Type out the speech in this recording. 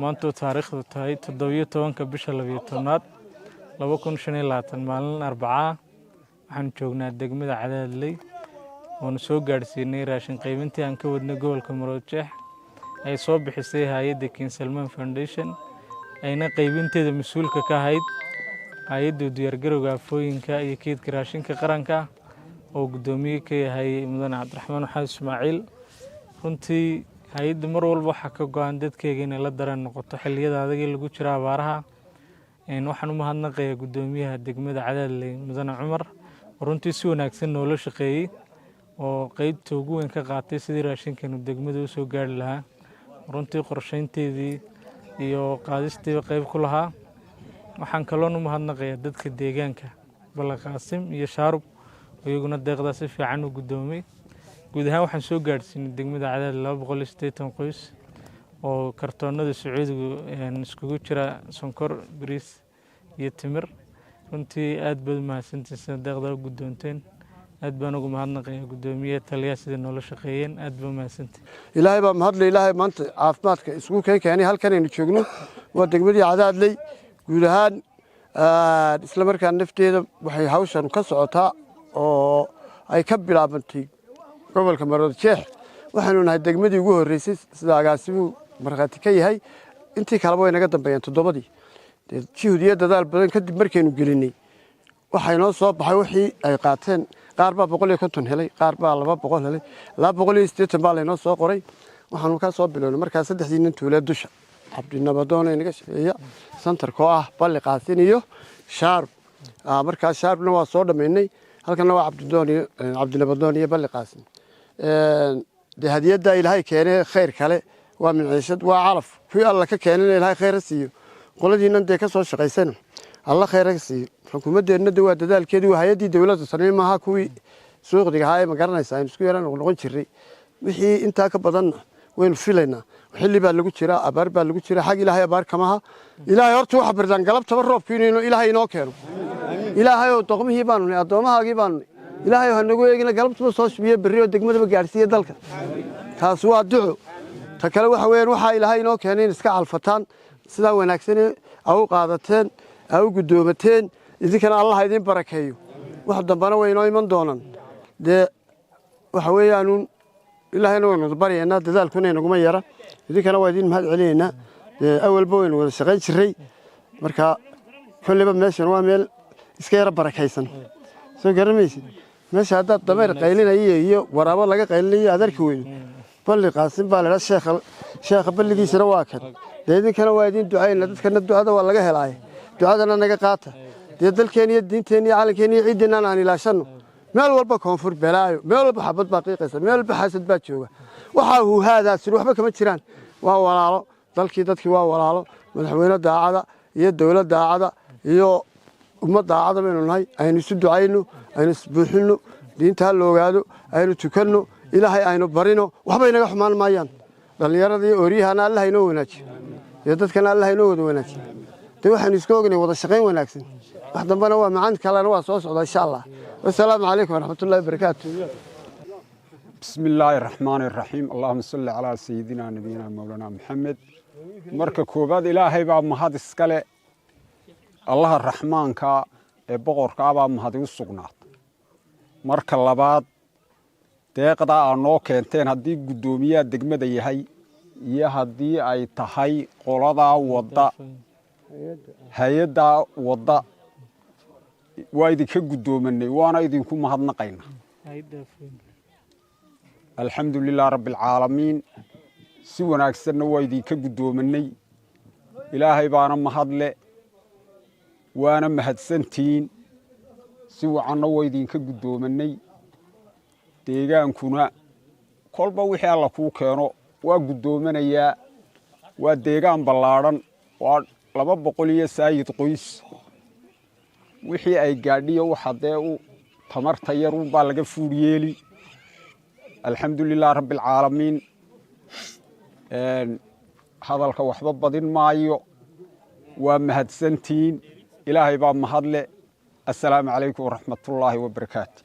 maanta taariikhdu tahay 17 bisha 12aad 2025 maalin Arbacaa waxaan joognaa degmada Cadaadley oo soo gaarsiinay raashin qaybintii aan ka wadnay gobolka Maroodijeex ay soo bixisay hay'adda King Salman Foundation ayna qaybinteeda mas'uulka ka ahayd hay'adda diyaargarowga afooyinka iyo kaydka raashinka qaranka oo gudoomiye ka yahay Mudane Cabdiraxmaan Xasan Ismaaciil runtii hay'adda mar walba waxa ka go'an dadkeega inay la dareen noqoto xilliyada adag ee lagu jiro abaaraha waxaan u mahadnaqayaa gudoomiyaha degmada Cadaadley Mudane Cumar runtii si wanaagsan noola shaqeeyay oo qaybta ugu weyn ka qaatay sidii raashinkan degmada u soo gaari lahaa runtii qorsheynteedii iyo qaadisteeda qayb ku lahaa waxaan kaloo u mahadnaqayaa dadka deegaanka Balaqaasim iyo Shaarub iyaguna deeqda si fiican u gudoomay guud ahaan waxaan soo gaarsiinay degmada Cadaadley 280 qoys oo kartoonada Sacuudiga iskugu jira sonkor bariis iyo timir runtii aad baad mahadsantihiin deeqda u gudoonteen aad baan ugu mahadnaqayaa gudoomiyaha taliyaha sida noola shaqeeyeen aad baa mahadsantihiin ilaahay baa mahadlay ilaahay maanta caafimaadka isku keenay halkan aynu joogno waa degmadii Cadaadley guud ahaan isla markaan nafteeda waxay hawshan ka socotaa oo ay ka bilaabantay gobolka Maroodijeex waxaanu nahay degmadii ugu horeysay sida agaasimu marxaati ka yahay intii kale way naga dambeeyeen todobadii jihudiya dadaal badan kadib markaynu gelinay waxay noo soo baxay wixii ay qaateen qaar baa 150 helay qaar baa 200 helay 280 baa laynoo soo qoray waxaanu ka soo bilownay markaa saddexdii nin tuulee dusha Cabdinabadoon inaga shaqeeya santarka oo ah Balaqaasin iyo Shaarub markaa Shaarubna waa soo dhameynay halkana waa Cabdinabadoon iyo Balaqaasin de hadiyada ilaahay keenay khayr kale waa minciishad waa calaf kuwi alla ka keenay ilaahay khayr siiyo qoladiina intee ka soo shaqeysana alla khayr siiyo xukuumadeena waa dadaalkeedu waa hay'adii dawladda sanay maaha kuwi suuqdiga hay ma garanaysaa isku yaraan noqon jiray wixii inta ka badan waynu filaynaa xilli baa lagu jira abaar baa lagu jira xaq ilaahay abaar kamaha ilaahay horta waxa bardan galabtaba roobku inuu ilaahay inoo keeno ilaahay oo doqmihii baanu adoomahaagii baanu ilaahay ha nagu eegina galabtaba soo shibiyo bariyo degmadaba gaarsiiyo dalka taas waa duco ta kale waxa weeyaan waxa ilaahay inoo keenay iska calfataan sida wanaagsan ay u qaadateen ay u gudoomateen idinkana Allah idin barakeeyo wax dambana way inoo iman doonaan de waxa weeyaan ilaahayna waynu baryaynaa dadaalkuna inaguma yara idinkana waa idin mahad celiyeynaa awalba waynu wada shaqayn jiray marka kulliba meeshan waa meel iska yara barakaysan soo garamaysid meesha hadda dameer qaylinaya iyo waraabo laga qaylinayo adarka weyn Balaqaasin baa la sheekha balligiisana waa kan idinkana waa idin ducayna dadkana ducada waa laga helay ducadana naga qaata dalkeena iyo diinteena iyo calankeena iyo ciideena aan ilaashano meel walba koonfur balaayo meel walba xabad baqiiqaysa meel walba xasad baa jooga waxa uu haadaas waxba kama jiraan waa walaalo dadkii waa walaalo madaxweynaha daacada iyo dawladda daacada iyo ummadda daacada baynu nahay aynu isu ducayno aynu isbuuxino diinta la ogaado aynu tukano ilaahay aynu barino waxba inaga xumaan maayaan dhalinyarada iyo ooriyahana Allah inoo wanaajiyo dadkana Allah inoo wada wanaajiyo waxaan isku ognay wada shaqayn wanaagsan wax dambana waa macaan kalena waa soo socda insha Allah والسلام عليكم ورحمة الله وبركاته بسم الله الرحمن الرحيم اللهم صل على سيدنا نبينا مولانا محمد مركا كوباد إلهي باب مهد اسكالي الله الرحمن كا بغور كا باب مهد السقنات مركا اللباد deeqda aanoo keenteen haddii gudoomiyaha degmada yahay iyo haddii ay tahay qolada wada hay'adda wada waa idinka gudoomanay waana idinku mahadnaqayna alxamdulillaah rabbil caalamiin si wanaagsanna waa idinka gudoomanay ilaahay baana mahadle waana mahadsantiin si wacanna waa idinka gudoomanay deegaankuna kolba wixii alla kuu keeno waa gudoomanayaa waa deegaan ballaaran waa 200 iyo saayid qoys wixii ay gaadhiyo waxa dee u tamarta yar u baa laga fuuriyeeli alxamdulillaah rabbil caalamiin hadalka waxba badin maayo waa mahadsantiin ilaahay baa mahadle assalaamu calaykum waraxmatullaahi wabarakaatu